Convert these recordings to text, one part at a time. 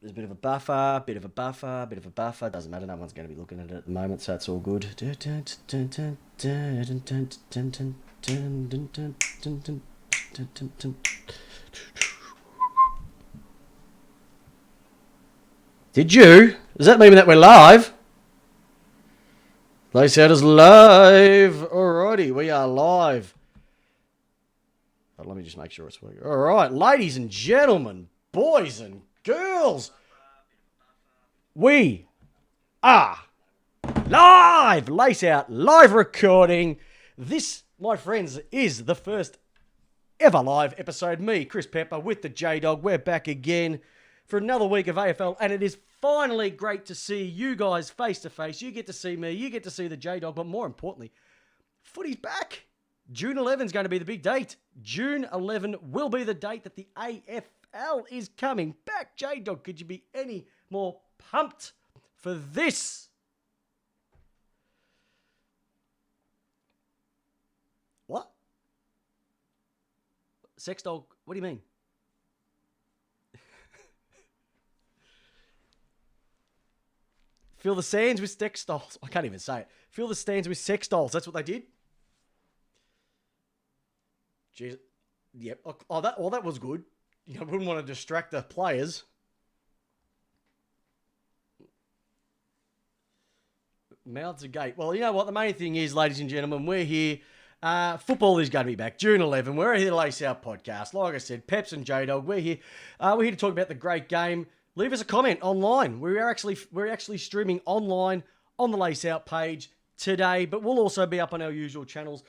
There's a bit of a buffer. Doesn't matter. No one's going to be looking at it at the moment, so it's all good. Did you? Does that mean that we're live? They said it's live. Alrighty, we are live. Let me just make sure it's working. All right, ladies and gentlemen, boys and girls, we are live. Lace out, live recording. This, my friends, is the first ever live episode. Me, Chris Pepper, with the J-Dog. We're back again for another week of AFL, and it is finally great to see you guys face to face. You get to see me, you get to see the J-Dog, but more importantly, footy's back. June 11 is going to be the big date. June 11 will be the date that the AFL is coming back. J-Dog, could you be any more pumped for this? What? Sex dog? What do you mean? Fill the sands with sex dolls. I can't even say it. Fill the stands with sex dolls. That's what they did. Jeez. Yep. That was good. You wouldn't want to distract the players. Mouths agape. Well, you know what? The main thing is, ladies and gentlemen, we're here. Football is going to be back. June 11. We're here to Lace Out Podcast. Like I said, Peps and J-Dog, we're here. We're here to talk about the great game. Leave us a comment online. We're actually streaming online on the Lace Out page today, but we'll also be up on our usual channels.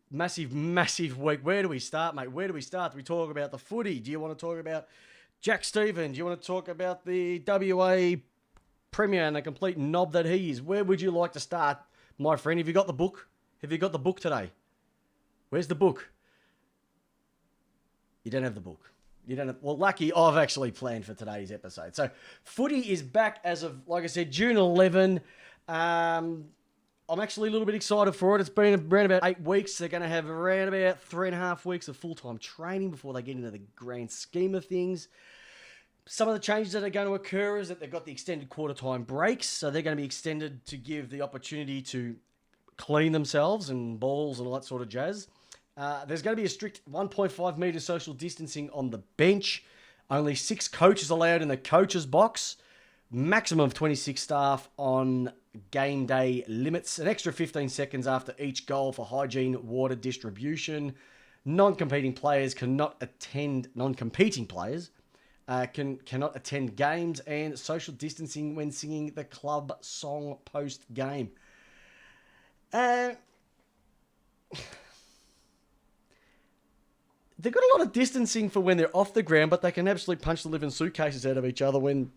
Massive week. Where do we start, mate? Where do we start? Do we talk about the footy? Do you want to talk about Jack Stevens? Do you want to talk about the WA Premier and the complete knob that he is? Where would you like to start, my friend? Have you got the book? Have you got the book today? Where's the book? You don't have the book. You don't have, well, lucky I've actually planned for today's episode. So, footy is back as of, like I said, June 11. I'm actually a little bit excited for it. It's been around about 8 weeks. They're going to have around about 3.5 weeks of full-time training before they get into the grand scheme of things. Some of the changes that are going to occur is that they've got the extended quarter-time breaks, so they're going to be extended to give the opportunity to clean themselves and balls and all that sort of jazz. There's going to be a strict 1.5 metre social distancing on the bench. Only 6 coaches allowed in the coaches box. Maximum of 26 staff on game day limits. An extra 15 seconds after each goal for hygiene water distribution. Non-competing players cannot attend games, and social distancing when singing the club song post-game. They've got a lot of distancing for when they're off the ground, but they can absolutely punch the living suitcases out of each other when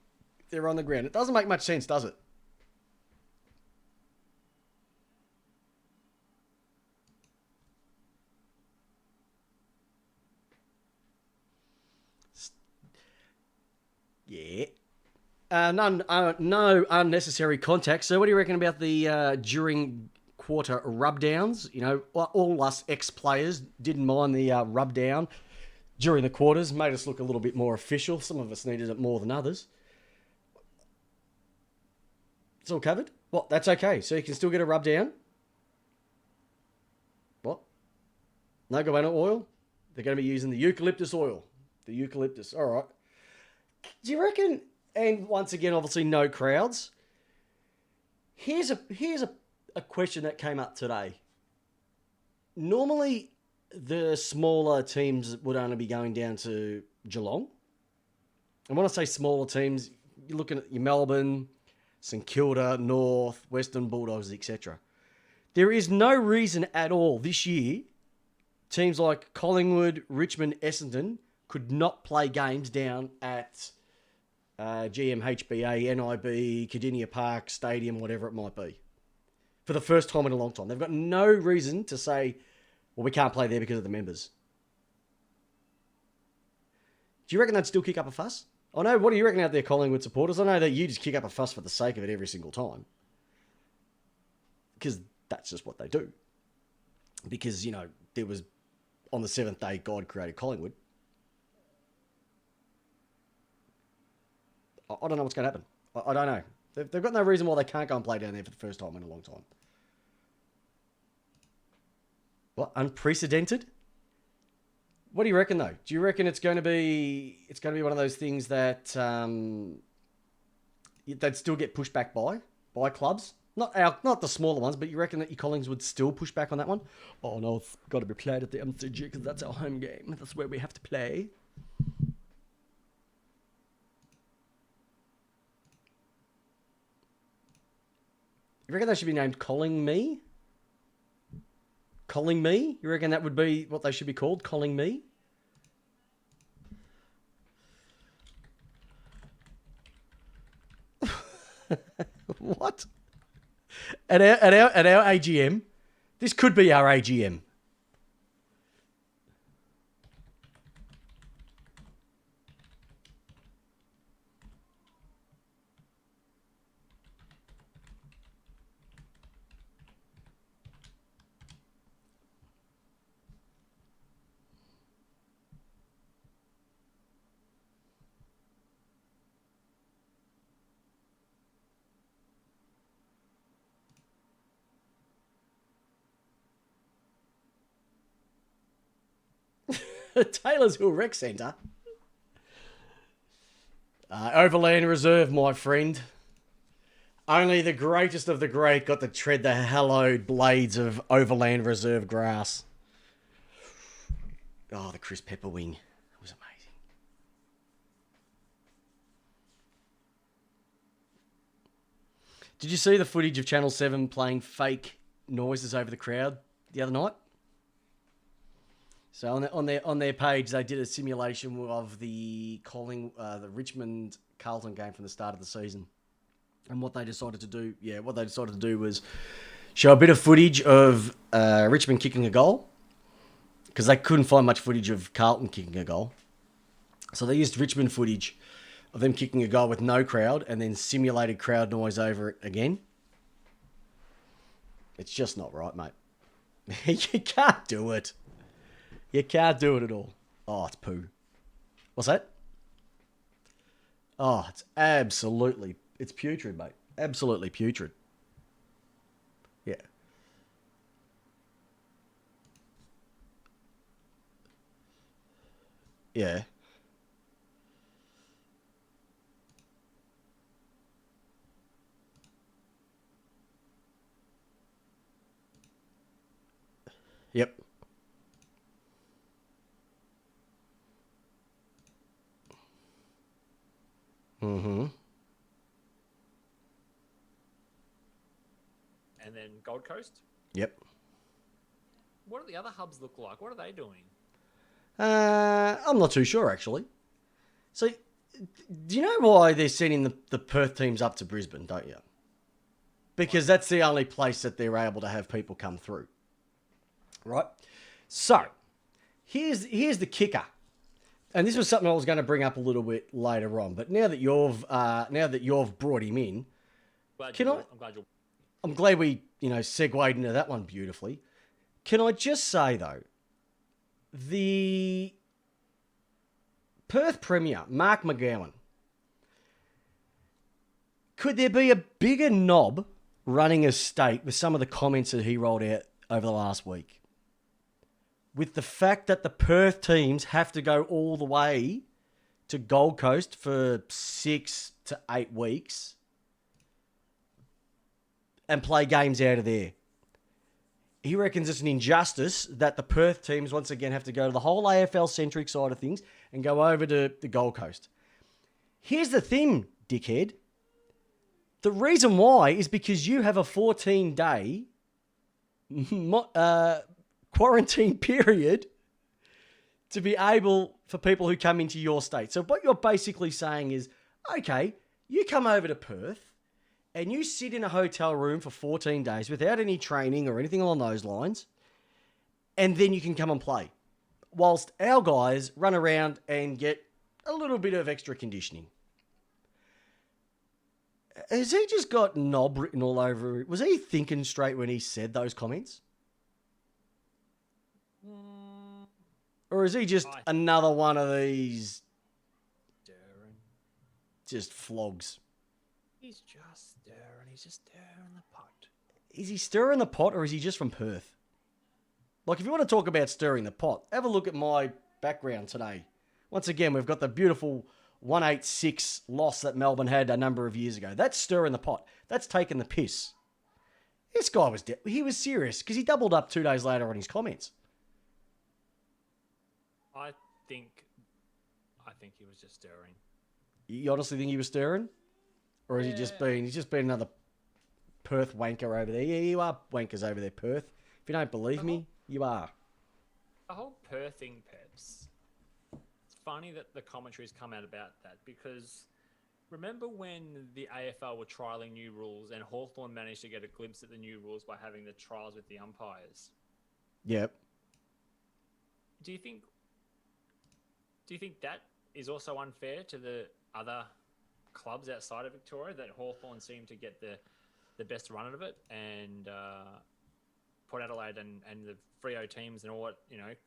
they're on the ground. It doesn't make much sense, does it? Yeah. No unnecessary contact. So what do you reckon about the during quarter rub downs? You know, all us ex-players didn't mind the rub down during the quarters. Made us look a little bit more official. Some of us needed it more than others. It's all covered? Well, that's okay. So you can still get a rub down? What? No guano oil? They're going to be using the eucalyptus oil. The eucalyptus. All right. Do you reckon, and once again, obviously no crowds. Here's a question that came up today. Normally, the smaller teams would only be going down to Geelong. And when I say smaller teams, you're looking at your Melbourne, St Kilda, North, Western Bulldogs, etc. There is no reason at all this year teams like Collingwood, Richmond, Essendon could not play games down at GMHBA, NIB, Cardinia Park, Stadium, whatever it might be. For the first time in a long time. They've got no reason to say, well, we can't play there because of the members. Do you reckon they'd still kick up a fuss? I know, what do you reckon out there, Collingwood supporters? I know that you just kick up a fuss for the sake of it every single time. Because that's just what they do. Because, you know, there was, on the 7th day, God created Collingwood. I don't know what's going to happen. I don't know. They've got no reason why they can't go and play down there for the first time in a long time. What? Unprecedented? What do you reckon, though? Do you reckon it's going to be one of those things that they'd still get pushed back by clubs? Not the smaller ones, but you reckon that your Collings would still push back on that one? Oh no, it's got to be played at the MCG because that's our home game. That's where we have to play. You reckon they should be named Calling Me? Calling Me? You reckon that would be what they should be called? Calling Me? What? At our AGM? This could be our AGM. Taylor's Hill Rec Centre. Overland Reserve, my friend. Only the greatest of the great got to tread the hallowed blades of Overland Reserve grass. Oh, the Chris Pepper wing. It was amazing. Did you see the footage of Channel 7 playing fake noises over the crowd the other night? So on their page, they did a simulation of the Richmond Carlton game from the start of the season, and what they decided to do was show a bit of footage of Richmond kicking a goal, because they couldn't find much footage of Carlton kicking a goal. So they used Richmond footage of them kicking a goal with no crowd, and then simulated crowd noise over it again. It's just not right, mate. You can't do it. You can't do it at all. Oh, it's poo. What's that? Oh, it's putrid, mate. Absolutely putrid. Yeah. Yeah. Yep. Mm-hmm. And then Gold Coast. Yep. What do the other hubs look like? What are they doing? I'm not too sure, actually. So, do you know why they're sending the Perth teams up to Brisbane, don't you? Because that's the only place that they're able to have people come through. Right? So, here's the kicker. And this was something I was going to bring up a little bit later on, but now that you've brought him in, I'm glad we segued into that one beautifully. Can I just say though, the Perth Premier Mark McGowan, could there be a bigger knob running a state with some of the comments that he rolled out over the last week? With the fact that the Perth teams have to go all the way to Gold Coast for 6 to 8 weeks and play games out of there. He reckons it's an injustice that the Perth teams once again have to go to the whole AFL-centric side of things and go over to the Gold Coast. Here's the thing, dickhead. The reason why is because you have a 14-day quarantine period to be able for people who come into your state. So what you're basically saying is, okay, you come over to Perth and you sit in a hotel room for 14 days without any training or anything along those lines, and then you can come and play. Whilst our guys run around and get a little bit of extra conditioning. Has he just got knob written all over it? Was he thinking straight when he said those comments? Or is he just another one of these just flogs. He's just stirring. He's just stirring the pot. Is he stirring the pot or is he just from Perth? Like, if you want to talk about stirring the pot, have a look at my background today. Once again, we've got the beautiful 186 loss that Melbourne had a number of years ago. That's stirring the pot. That's taking the piss. This guy was he was serious because he doubled up 2 days later on his comments. I think he was just stirring. You honestly think he was stirring? Or has he's just been another Perth wanker over there? Yeah, you are wankers over there, Perth. If you don't believe me, you are. The whole Perth thing, Peps. It's funny that the commentaries come out about that because remember when the AFL were trialling new rules and Hawthorn managed to get a glimpse at the new rules by having the trials with the umpires? Yep. Do you think that is also unfair to the other clubs outside of Victoria, that Hawthorn seemed to get the best run of it, and Port Adelaide and the Freo teams and all that,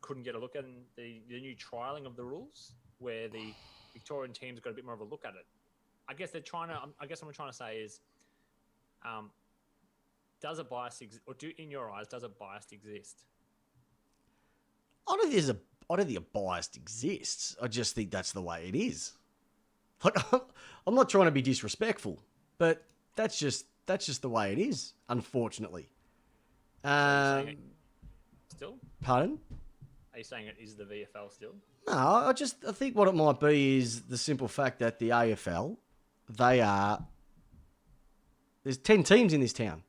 couldn't get a look at the new trialling of the rules, where the Victorian teams got a bit more of a look at it? I guess what I'm trying to say is, does a bias exist, or in your eyes, does a bias exist? I don't think a bias exists. I just think that's the way it is. Like, I'm not trying to be disrespectful, but that's just the way it is, unfortunately. Still? Pardon? Are you saying it is the VFL still? No, I think what it might be is the simple fact that the AFL, there's 10 teams in this town.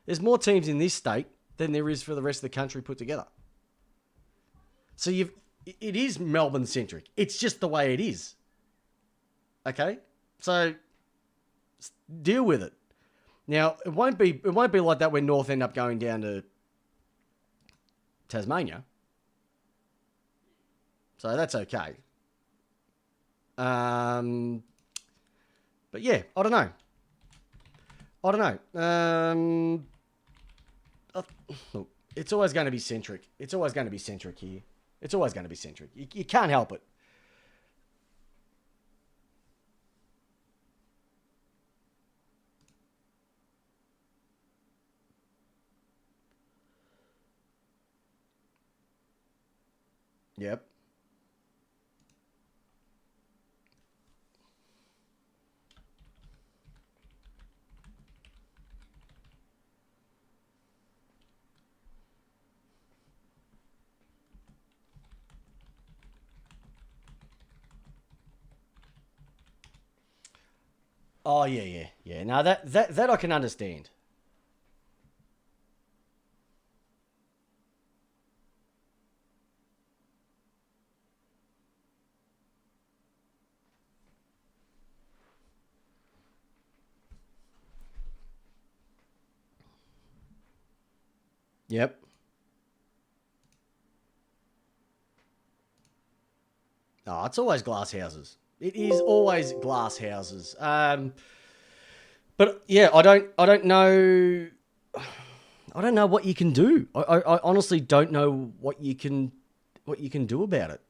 There's more teams in this state than there is for the rest of the country put together. So it is Melbourne centric. It's just the way it is. Okay? So deal with it. Now, it won't be like that when North end up going down to Tasmania. So that's okay. But yeah, I don't know. Look, it's always going to be centric. It's always going to be centric here. It's always going to be centric. You can't help it. Yep. Oh, yeah. Now that I can understand. Yep. Oh, it's always glass houses. It is always glass houses. But yeah, I don't know. I don't know what you can do. I honestly don't know what you can do about it.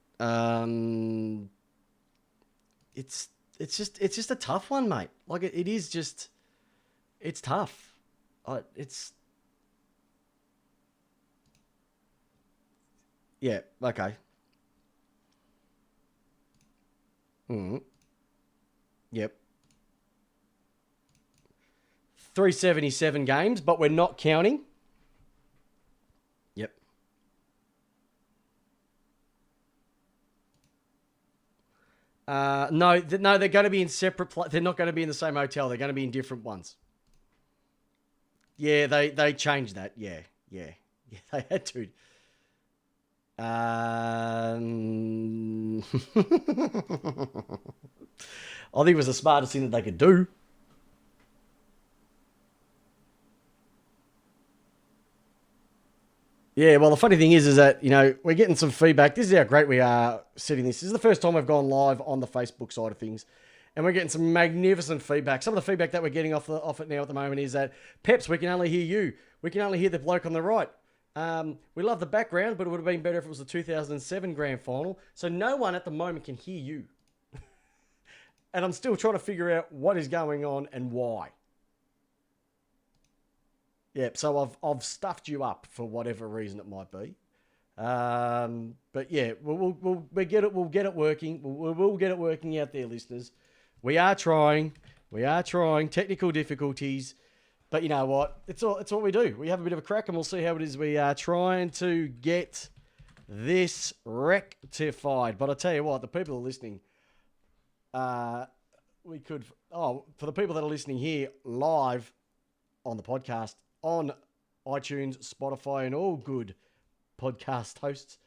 It's just a tough one, mate. Like it is just, it's tough. Yeah, okay. Yep. 377 games, but we're not counting. Yep. No, they're going to be in separate. They're not going to be in the same hotel. They're going to be in different ones. Yeah, they changed that. Yeah, they had to. I think it was the smartest thing that they could do. Yeah, well, the funny thing is that, we're getting some feedback. This is how great we are setting this. This is the first time we've gone live on the Facebook side of things. And we're getting some magnificent feedback. Some of the feedback that we're getting off it now at the moment is that, Peps, we can only hear you. We can only hear the bloke on the right. We love the background, but it would have been better if it was the 2007 grand final. So no one at the moment can hear you. and I'm still trying to figure out what is going on and why. Yep, so I've stuffed you up for whatever reason it might be. But yeah, we'll get it. We'll get it working. We'll get it working out there, listeners. We are trying. Technical difficulties, but you know what? It's what we do. We have a bit of a crack, and we'll see how it is. We are trying to get this rectified. But I tell you what, the people who are listening, for the people that are listening here live on the podcast on iTunes, Spotify, and all good podcast hosts,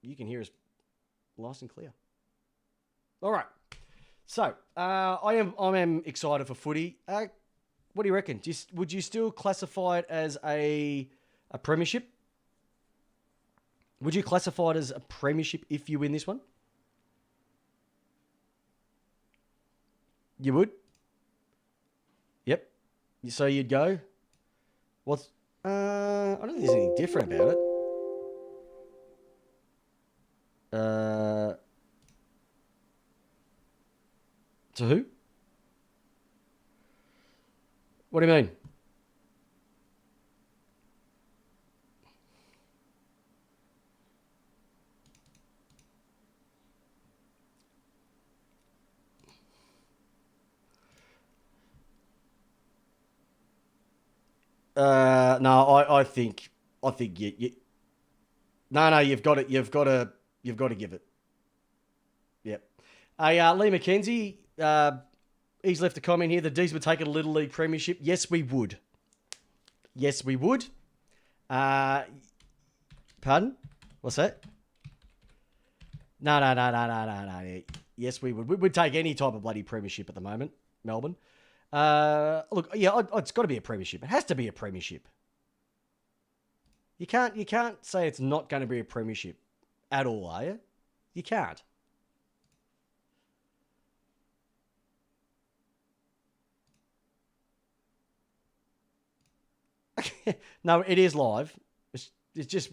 you can hear us nice and clear. All right, so I am excited for footy. What do you reckon? Would you still classify it as a premiership? Would you classify it as a premiership if you win this one? You would? Yep. So you'd go? What's... I don't think there's anything different about it. To who? What do you mean? No, I think you no, you've got to give it. Yep. Lee McKenzie, he's left a comment here. The D's would take a Little League premiership. Yes, we would. Pardon? What's that? No. Yes, we would. We would take any type of bloody premiership at the moment, Melbourne. Look, yeah, it's got to be a premiership. It has to be a premiership. You can't say it's not going to be a premiership at all, are you? You can't. No, it is live. It's just...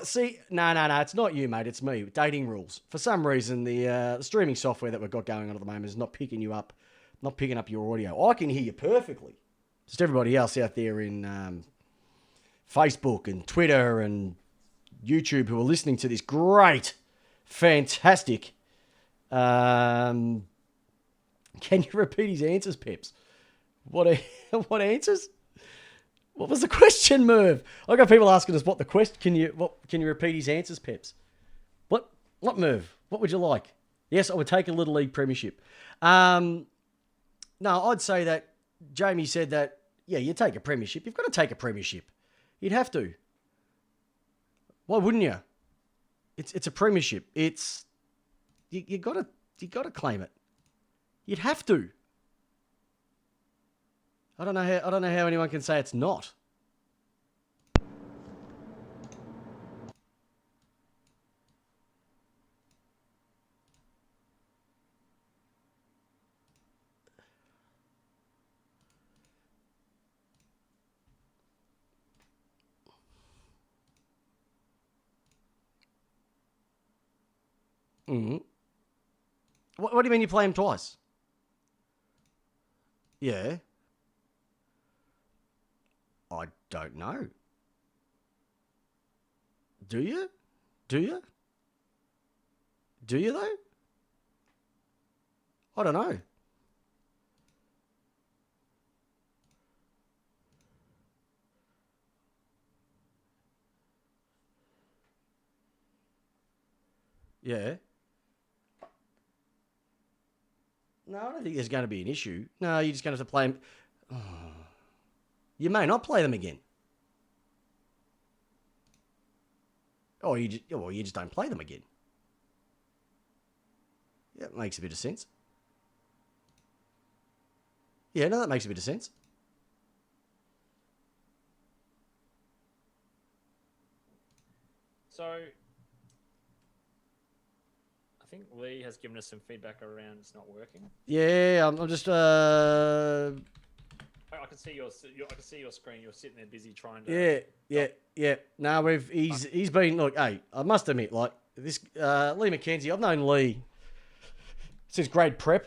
See, no, it's not you, mate. It's me. Dating rules. For some reason, the streaming software that we've got going on at the moment is not picking you up, not picking up your audio. I can hear you perfectly. Just everybody else out there in Facebook and Twitter and YouTube who are listening to this great, fantastic... can you repeat his answers, Peps? What answers? What was the question, Merv? I got people asking us what the question. Can you repeat his answers, Peps? What Merv? What would you like? Yes, I would take a Little League premiership. No, I'd say that Jamie said that. Yeah, you take a premiership. You've got to take a premiership. You'd have to. Why wouldn't you? It's a premiership. It's you got to claim it. You'd have to. I don't know how anyone can say it's not. Mm-hmm. What do you mean you play him twice? Yeah. I don't know. Do you? Do you though? I don't know. Yeah. No, I don't think there's going to be an issue. No, you're just going to have to play him. Oh. You may not play them again. Or you just don't play them again. Yeah, it makes a bit of sense. Yeah, no, that makes a bit of sense. So, I think Lee has given us some feedback around it's not working. Yeah, I'm just... I can see your screen. You're sitting there busy trying to... Yeah. No, he's been... Look, hey, I must admit, like, this... Lee McKenzie, I've known Lee since grade prep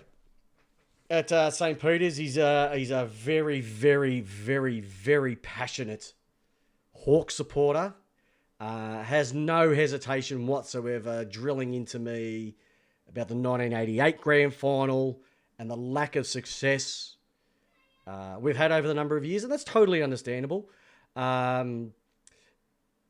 at St. Peter's. He's a very, very, very, very passionate Hawk supporter. Has no hesitation whatsoever drilling into me about the 1988 grand final and the lack of success we've had over the number of years, and that's totally understandable.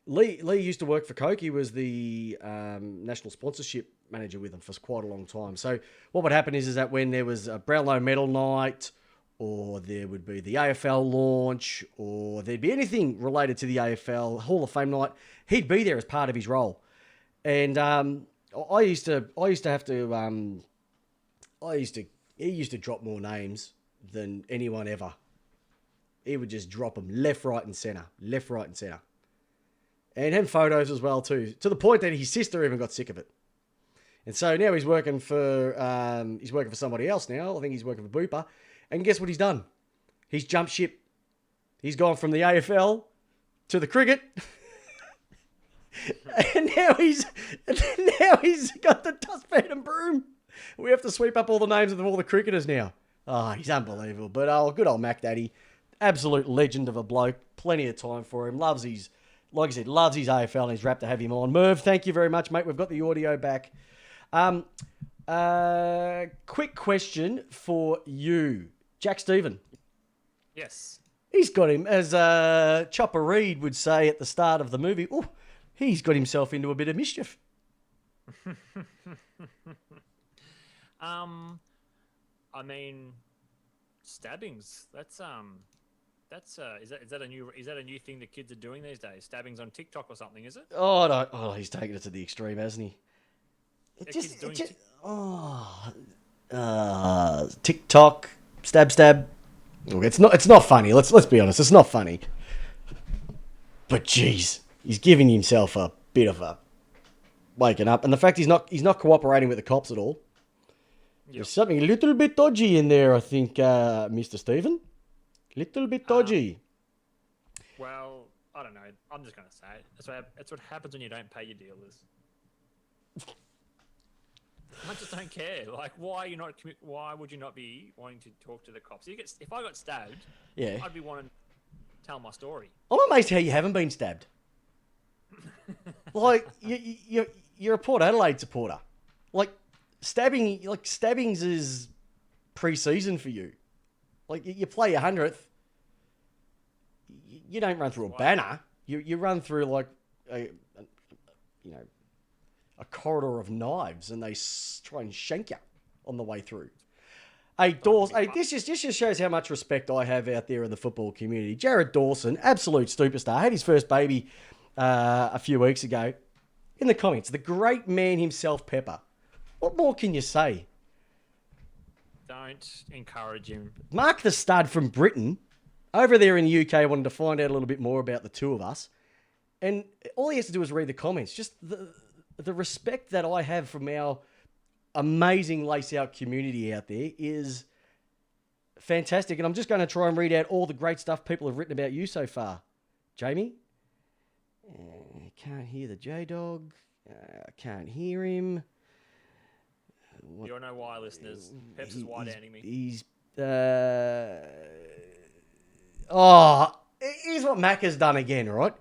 Lee used to work for Coke. He was the national sponsorship manager with them for quite a long time. So what would happen is that when there was a Brownlow medal night, or there would be the AFL launch, or there'd be anything related to the AFL Hall of Fame night, he'd be there as part of his role. And he used to drop more names than anyone ever. He would just drop them left, right, and centre. And had photos as well too, to the point that his sister even got sick of it. And so now he's working for somebody else now. I think he's working for Booper. And guess what he's done? He's jumped ship. He's gone from the AFL to the cricket. and now he's got the dustpan and broom. We have to sweep up all the names of all the cricketers now. Oh, he's unbelievable. But good old Mac Daddy. Absolute legend of a bloke. Plenty of time for him. Loves his AFL, and he's rapt to have him on. Merv, thank you very much, mate. We've got the audio back. Quick question for you. Jack Stephen. Yes. He's got him, as Chopper Reed would say at the start of the movie, he's got himself into a bit of mischief. I mean, stabbings. Is that a new thing the kids are doing these days? Stabbings on TikTok or something, is it? Oh no! Oh, he's taken it to the extreme, hasn't he? TikTok, stab. Look, it's not funny. Let's be honest. It's not funny. But geez, he's giving himself a bit of a waking up, and the fact he's not cooperating with the cops at all. Yep. There's something a little bit dodgy in there, I think, Mr. Stephen. Little bit dodgy. Well, I don't know. I'm just going to say it. That's what happens when you don't pay your dealers. I just don't care. Like, why would you not be wanting to talk to the cops? If I got stabbed, yeah, I'd be wanting to tell my story. I'm amazed how you haven't been stabbed. Like, you're a Port Adelaide supporter. Like, stabbings is pre-season for you. Like, you play your 100th. You don't run through a banner. You run through, like, a corridor of knives, and they try and shank you on the way through. Hey, Dawson, this just shows how much respect I have out there in the football community. Jared Dawson, absolute superstar, had his first baby a few weeks ago. In the comments, the great man himself, Pepper. What more can you say? Don't encourage him. Mark the stud from Britain, over there in the UK, wanted to find out a little bit more about the two of us. And all he has to do is read the comments. Just the respect that I have from our amazing lace-out community out there is fantastic. And I'm just going to try and read out all the great stuff people have written about you so far. Jamie? Can't hear the J-Dog. Can't hear him. You don't know why, listeners. Peps is wide-handing me. He's... here's what Mac has done again, right?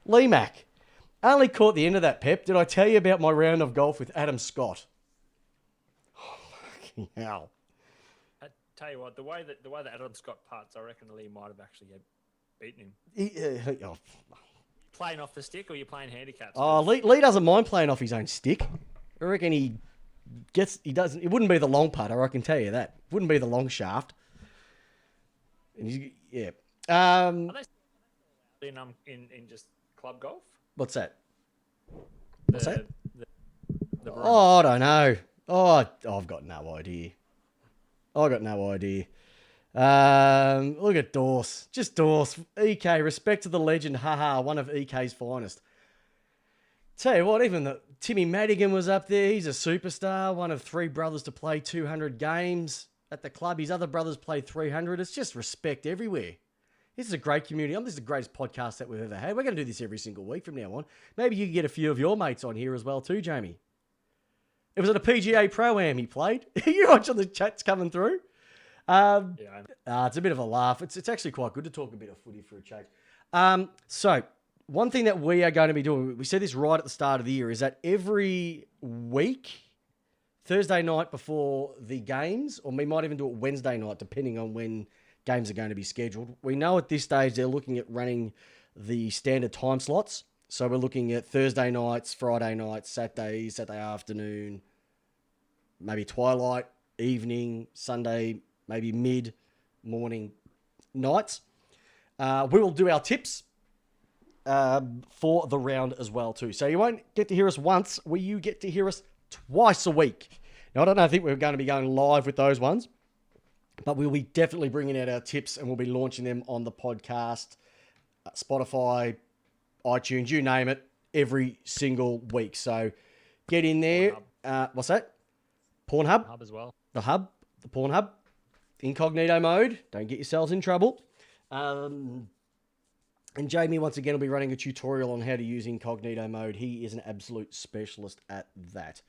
Lee Mac. I only caught the end of that, Pep. Did I tell you about my round of golf with Adam Scott? Oh, fucking hell. I tell you what, the way that Adam Scott putts, I reckon Lee might have actually beaten him. Playing off the stick, or you're playing handicaps? Oh, Lee doesn't mind playing off his own stick. I reckon he doesn't. It wouldn't be the long putter, I can tell you that. It wouldn't be the long shaft. And yeah. Are they in just club golf? What's that? The I don't know. I've got no idea. Look at Dorse. Just Dorse. EK, respect to the legend. Haha, one of EK's finest. Tell you what, even Timmy Madigan was up there. He's a superstar. One of three brothers to play 200 games at the club. His other brothers played 300. It's just respect everywhere. This is a great community. This is the greatest podcast that we've ever had. We're going to do this every single week from now on. Maybe you can get a few of your mates on here as well too, Jamie. It was at a PGA Pro-Am he played. You watch on the chats coming through. Yeah, I know. It's a bit of a laugh. It's actually quite good to talk a bit of footy for a change. So one thing that we are going to be doing, we said this right at the start of the year, is that every week, Thursday night before the games, or we might even do it Wednesday night, depending on when games are going to be scheduled. We know at this stage they're looking at running the standard time slots. So we're looking at Thursday nights, Friday nights, Saturday afternoon, maybe twilight, evening, Sunday, maybe mid-morning nights. We will do our tips for the round as well too. So you won't get to hear us once, you get to hear us twice a week. Now, I think we're going to be going live with those ones, but we'll be definitely bringing out our tips and we'll be launching them on the podcast, Spotify, iTunes, you name it, every single week. So get in there. What's that? Pornhub? Hub as well. The Pornhub. Incognito mode. Don't get yourselves in trouble. And Jamie, once again, will be running a tutorial on how to use incognito mode. He is an absolute specialist at that.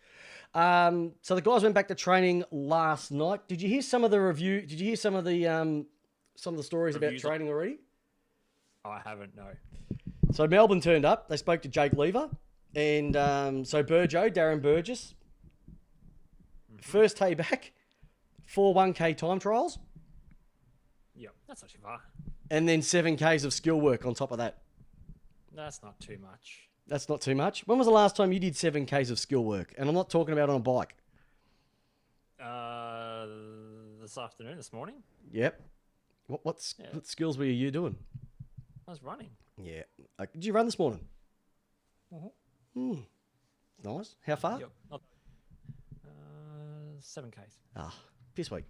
So the guys went back to training last night. Did you hear some of the review? Did you hear some of the stories Reviews about training already? Oh, I haven't, no. So Melbourne turned up. They spoke to Jake Lever. And so Darren Burgess, first day back, 4 1K time trials. Yep, that's not too far. And then 7Ks of skill work on top of that. That's not too much. That's not too much. When was the last time you did 7Ks of skill work? And I'm not talking about on a bike. This morning. Yep. What skills were you doing? I was running. Yeah. Did you run this morning? Mm-hmm. Nice. How far? Yep. 7Ks. Piss weak.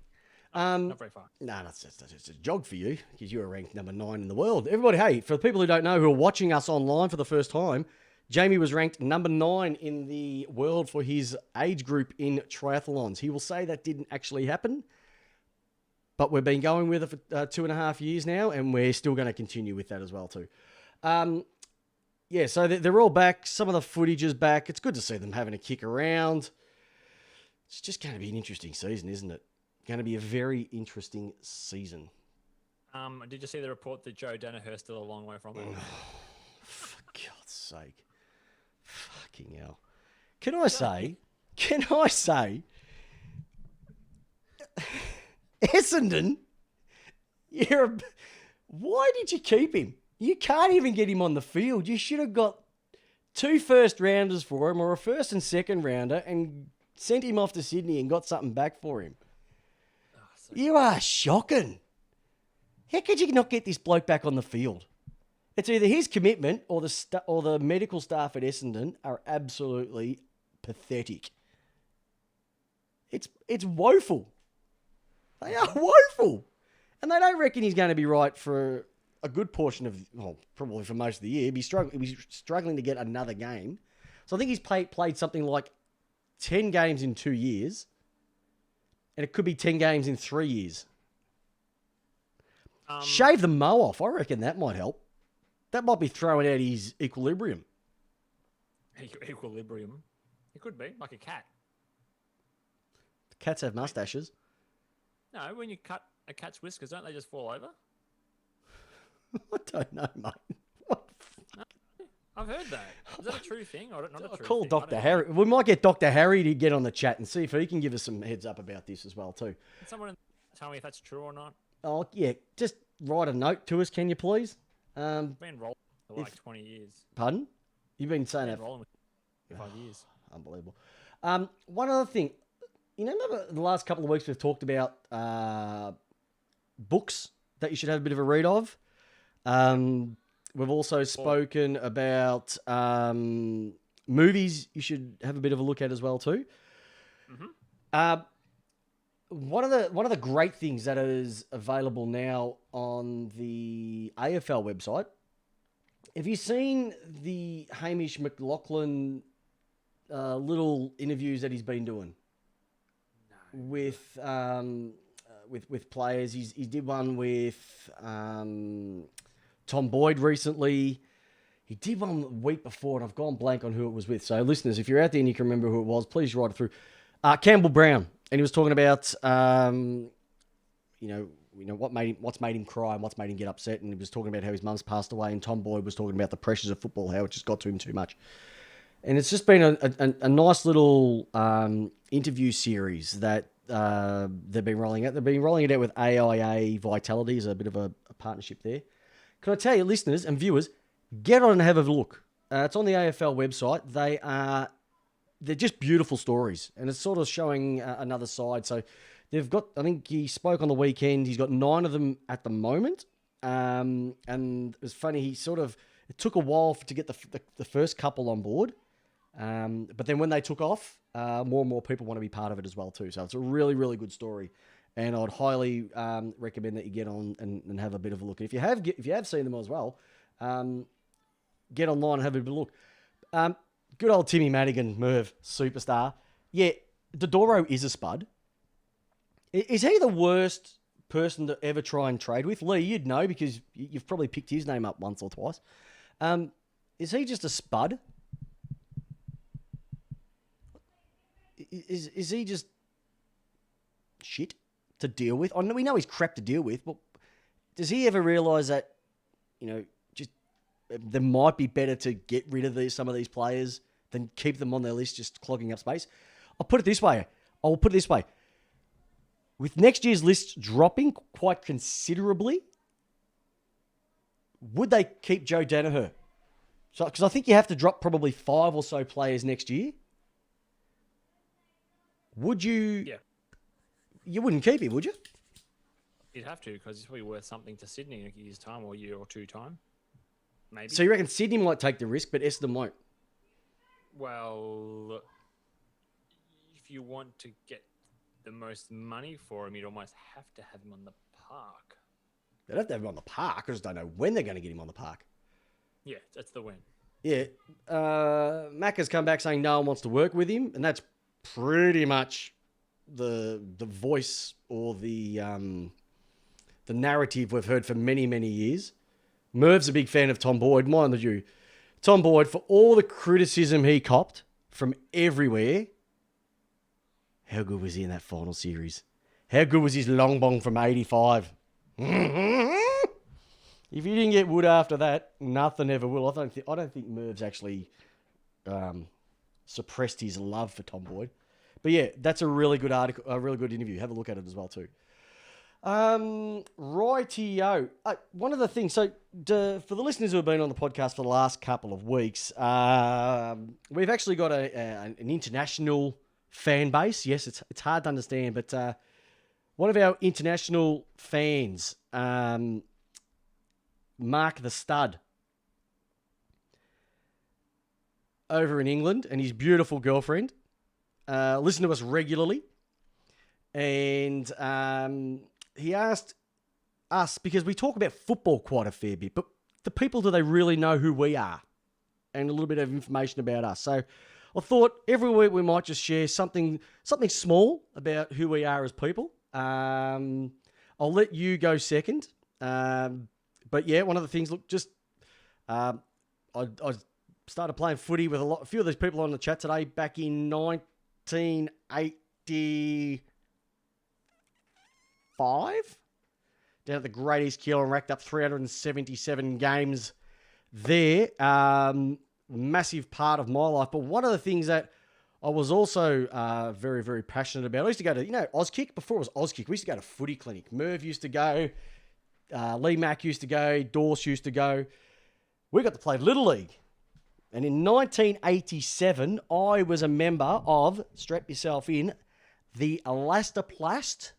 Not very far. No, that's just a jog for you because you were ranked number 9 in the world. Everybody, hey, for the people who don't know, who are watching us online for the first time, Jamie was ranked number 9 in the world for his age group in triathlons. He will say that didn't actually happen, but we've been going with it for 2.5 years now, and we're still going to continue with that as well too. So they're all back. Some of the footage is back. It's good to see them having a kick around. It's just going to be an interesting season, isn't it? Going to be a very interesting season. Did you see the report that Joe Danaher's still a long way from it? For God's sake. Fucking hell. Can I say, Essendon, why did you keep him? You can't even get him on the field. You should have got 2 first rounders for him or a first and second rounder and sent him off to Sydney and got something back for him. You are shocking. How could you not get this bloke back on the field? It's either his commitment or the medical staff at Essendon are absolutely pathetic. It's woeful. They are woeful. And they don't reckon he's going to be right for a good portion of, probably for most of the year. He'll be struggling to get another game. So I think he's played something like 10 games in 2 years. And it could be 10 games in 3 years. Shave the mow off. I reckon that might help. That might be throwing out his equilibrium. Equilibrium? It could be, like a cat. Cats have mustaches. No, when you cut a cat's whiskers, don't they just fall over? I don't know, mate. What? I've heard that. Is that a true thing? Or not a true call thing? Dr. Harry. We might get Dr. Harry to get on the chat and see if he can give us some heads up about this as well too. Can someone tell me if that's true or not? Oh yeah, just write a note to us, can you please? I've been rolling for like 20 years. Pardon? You've been saying I've that been rolling with 5 years. Unbelievable. One other thing, remember the last couple of weeks we've talked about books that you should have a bit of a read of. We've also spoken about movies you should have a bit of a look at as well too. Mm-hmm. One of the great things that is available now on the AFL website. Have you seen the Hamish McLaughlin little interviews that he's been doing? No. With players? He did one with Tom Boyd recently. He did one the week before, and I've gone blank on who it was with. So, listeners, if you're out there and you can remember who it was, please write it through. Campbell Brown, and he was talking about, what's made him cry and what's made him get upset, and he was talking about how his mum's passed away, and Tom Boyd was talking about the pressures of football, how it just got to him too much. And it's just been a nice little interview series that they've been rolling out. They've been rolling it out with AIA Vitality as a bit of a partnership there. Can I tell you, listeners and viewers, get on and have a look. It's on the AFL website. They're just beautiful stories, and it's sort of showing another side. So they've got, I think he spoke on the weekend, he's got 9 of them at the moment. And it was funny, it took a while to get the first couple on board. But then when they took off, more and more people want to be part of it as well too. So it's a really, really good story. And I'd highly recommend that you get on and have a bit of a look. And if you have seen them as well, get online and have a bit of a look. Good old Timmy Madigan, Merv, superstar. Yeah, Dodoro is a spud. Is he the worst person to ever try and trade with? Lee, you'd know because you've probably picked his name up once or twice. Is he just a spud? Is he just shit to deal with? We know he's crap to deal with, but does he ever realise that, just there might be better to get rid of some of these players than keep them on their list, just clogging up space? I'll put it this way. With next year's list dropping quite considerably, would they keep Joe Danaher? So, because I think you have to drop probably 5 or so players next year. Would you? Yeah. You wouldn't keep him, would you? You'd have to, because he's probably worth something to Sydney in a year's time or a year or two time. Maybe. So you reckon Sydney might take the risk, but Essendon won't? Well, if you want to get the most money for him, you'd almost have to have him on the park. They'd have to have him on the park. I just don't know when they're going to get him on the park. Yeah, that's the win. Yeah. Mac has come back saying no one wants to work with him, and that's pretty much the voice or the narrative we've heard for many, many years. Merv's a big fan of Tom Boyd. Mind you, Tom Boyd, for all the criticism he copped from everywhere, how good was he in that final series? How good was his long bong from 85? If you didn't get Wood after that, nothing ever will. I don't think Merv's actually suppressed his love for Tom Boyd. But yeah, that's a really good article, a really good interview. Have a look at it as well too. Rightio. One of the things, for the listeners who have been on the podcast for the last couple of weeks, we've actually got an international fan base. Yes, it's hard to understand, but one of our international fans, Mark the Stud, over in England, and his beautiful girlfriend, listen to us regularly. And he asked us, because we talk about football quite a fair bit, but the people, do they really know who we are? And a little bit of information about us. So I thought every week we might just share something small about who we are as people. I'll let you go second. But yeah, one of the things, I started playing footy with a few of these people on the chat today back in 1985, down at the Great East Kiel, and racked up 377 games there. Massive part of my life. But one of the things that I was also very, very passionate about, I used to go to, Auskick. Before it was Auskick, we used to go to footy clinic. Merv used to go. Lee Mack used to go. Dorse used to go. We got to play Little League. And in 1987, I was a member of, strap yourself in, the Elastoplast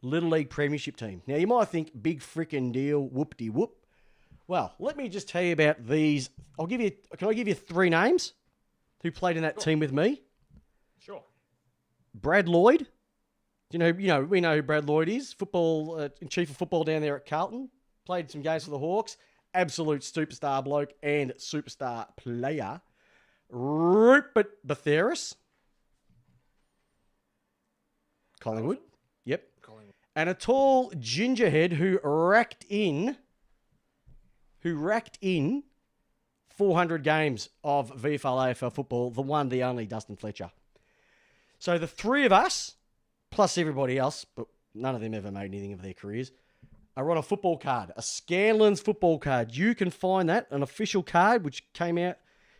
Little League Premiership team. Now, you might think, big frickin' deal, whoop-de-whoop. Well, let me just tell you about these. Can I give you 3 names who played in that team with me? Sure. Brad Lloyd. We know who Brad Lloyd is. Football, chief of football down there at Carlton. Played some games for the Hawks. Absolute superstar bloke and superstar player. Rupert Betheris. Collingwood. Yep. Collingwood. And a tall gingerhead who racked in 400 games of VFL AFL football, the one, the only Dustin Fletcher. So the three of us, plus everybody else, but none of them ever made anything of their careers, are on a football card, a Scanlon's football card. You can find that, an official card, which came out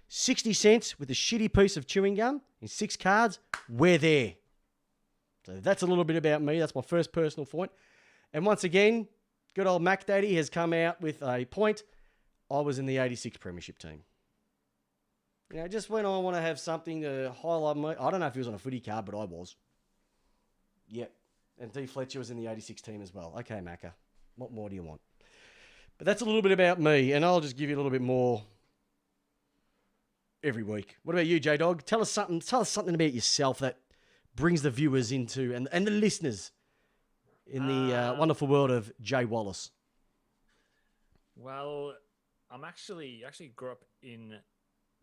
60 cents with a shitty piece of chewing gum in 6 cards. We're there. So that's a little bit about me. That's my first personal point. And once again, good old Mac Daddy has come out with a point. I was in the 86 Premiership team. You know, just when I want to have something to highlight my... I don't know if he was on a footy card, but I was. Yep. And D. Fletcher was in the 86 team as well. Okay, Macca. What more do you want? But that's a little bit about me, and I'll just give you a little bit more every week. What about you, J-Dog? Tell us something about yourself that brings the viewers into, and the listeners in the wonderful world of Jay Wallace. Well, I'm actually grew up in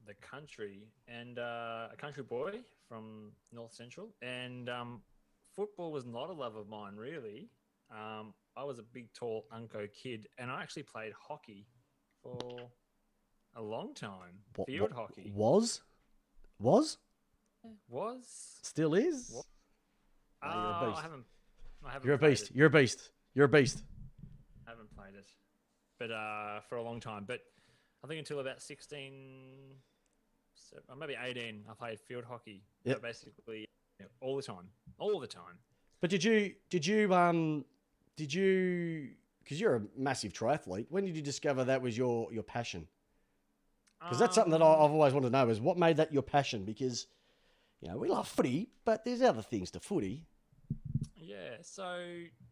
the country, and a country boy from North Central, and football was not a love of mine, really. I was a big, tall Unco kid, and I actually played hockey for a long time. Field hockey. Was? Still is? No, you're a beast. I haven't. You're a beast. You're a beast. You're a beast. I haven't played it, but for a long time. But I think until about 16, maybe 18, I played field hockey. Yep. So basically, all the time. But did you, because you're a massive triathlete, when did you discover that was your passion? Because that's something that I've always wanted to know, is what made that your passion? Because, you know, we love footy, but there's other things to footy. Yeah, so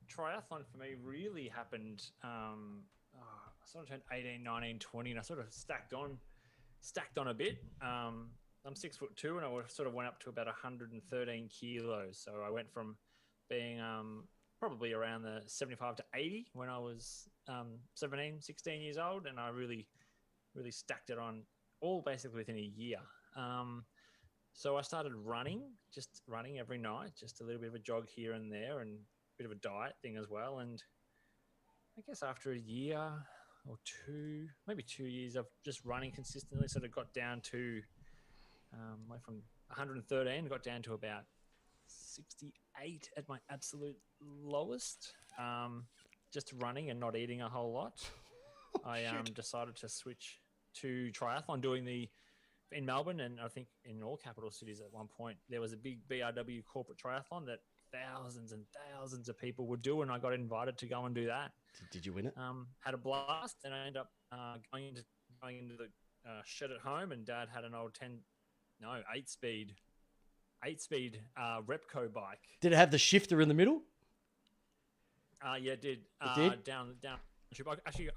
triathlon for me really happened, I sort of turned 18, 19, 20, and I sort of stacked on a bit. I'm 6'2", and I sort of went up to about 113 kilos. So I went from being probably around the 75 to 80 when I was 17, 16 years old, and I really stacked it on all basically within a year. So I started running every night, just a little bit of a jog here and there, and a bit of a diet thing as well. And I guess after a year or two, maybe 2 years of just running consistently, sort of got down to, went from 113, got down to about 68 at my absolute lowest, just running and not eating a whole lot. I decided to switch to triathlon, doing in Melbourne, and I think in all capital cities at one point, there was a big BRW corporate triathlon that thousands and thousands of people would do, and I got invited to go and do that. Did you win it? Had a blast, and I ended up going into the shed at home, and Dad had an old 8-speed Repco bike. Did it have the shifter in the middle? Yeah, it did. It did? Down. I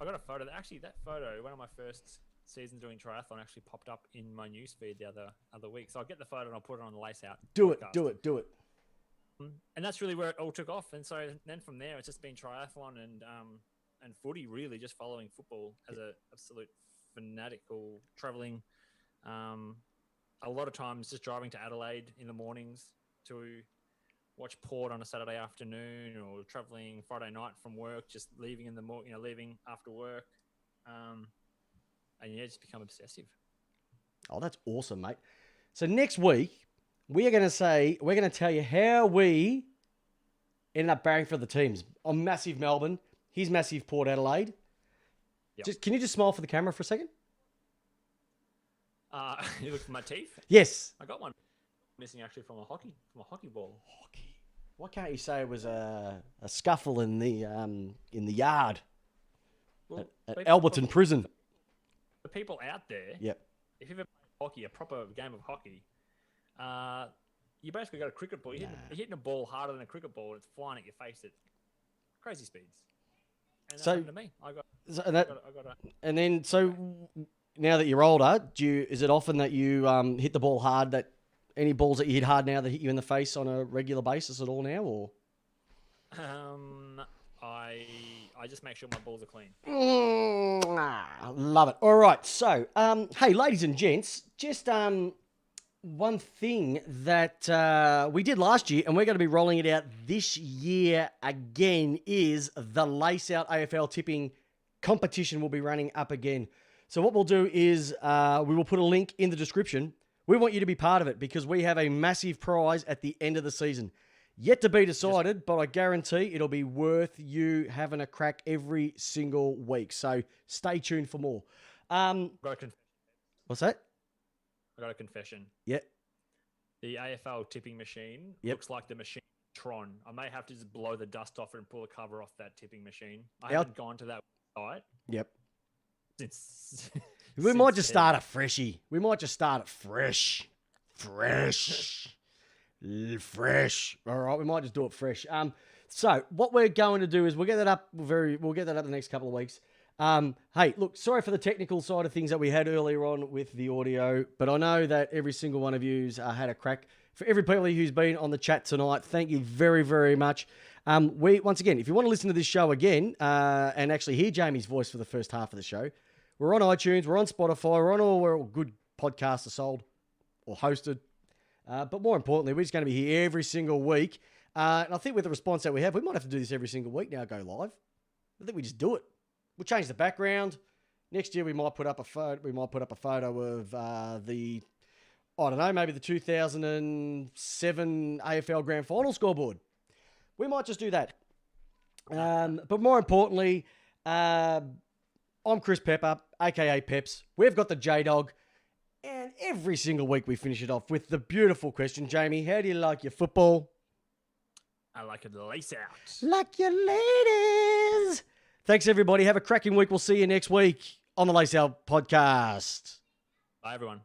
got a photo. Actually, that photo, one of my first seasons doing triathlon, actually popped up in my newsfeed the other week. So I'll get the photo and I'll put it on the Lace Out podcast. Do it. And that's really where it all took off. And so then from there, it's just been triathlon and footy, really, just following football as an absolute fanatical, traveling. A lot of times just driving to Adelaide in the mornings to watch Port on a Saturday afternoon, or traveling Friday night from work, just leaving in the leaving after work. And yeah, just become obsessive. Oh, that's awesome, mate. So next week, we're going to tell you how we ended up barring for the teams. I'm massive Melbourne. He's massive Port Adelaide. Yep. Can you just smile for the camera for a second? You look for my teeth? Yes. I got one missing actually from a hockey ball. Hockey. Why can't you say it was a scuffle in the yard at Alberton Prison? The people out there, yep. If you've ever played hockey, a proper game of hockey, you basically got a cricket ball. You're hitting a ball harder than a cricket ball, and it's flying at your face at crazy speeds. And that happened to me. Now that you're older, is it often that you hit the ball hard? That any balls that you hit hard now that hit you in the face on a regular basis at all now, or? I just make sure my balls are clean. Love it. All right. So, hey, ladies and gents, just one thing that we did last year, and we're going to be rolling it out this year again, is the Lace Out AFL tipping competition will be running up again. So what we'll do is we will put a link in the description. We want you to be part of it because we have a massive prize at the end of the season. Yet to be decided, but I guarantee it'll be worth you having a crack every single week. So stay tuned for more. What's that? I got a confession. Yeah. The AFL tipping machine looks like the machine Tron. I may have to just blow the dust off it and pull the cover off that tipping machine. I haven't gone to that site. Yep. Since we might just start it freshy. We might just start it fresh. Fresh. All right, we might just do it fresh. So what we're going to do is we'll get that up the next couple of weeks. Hey, look, sorry for the technical side of things that we had earlier on with the audio, but I know that every single one of you's had a crack. For everybody who's been on the chat tonight, thank you very, very much. Once again, if you want to listen to this show again and actually hear Jamie's voice for the first half of the show, we're on iTunes, we're on Spotify, we're on all where good podcasts are sold or hosted. But more importantly, we're just going to be here every single week. And I think with the response that we have, we might have to do this every single week now, go live. I think we just do it. We'll change the background. Next year, we might put up a photo. We might put up a photo of maybe the 2007 AFL Grand Final scoreboard. We might just do that. But more importantly, I'm Chris Pepper, aka Peps. We've got the J-Dog. And every single week we finish it off with the beautiful question. Jamie, how do you like your football? I like it lace out. Like your ladies. Thanks, everybody. Have a cracking week. We'll see you next week on the Lace Out Podcast. Bye, everyone.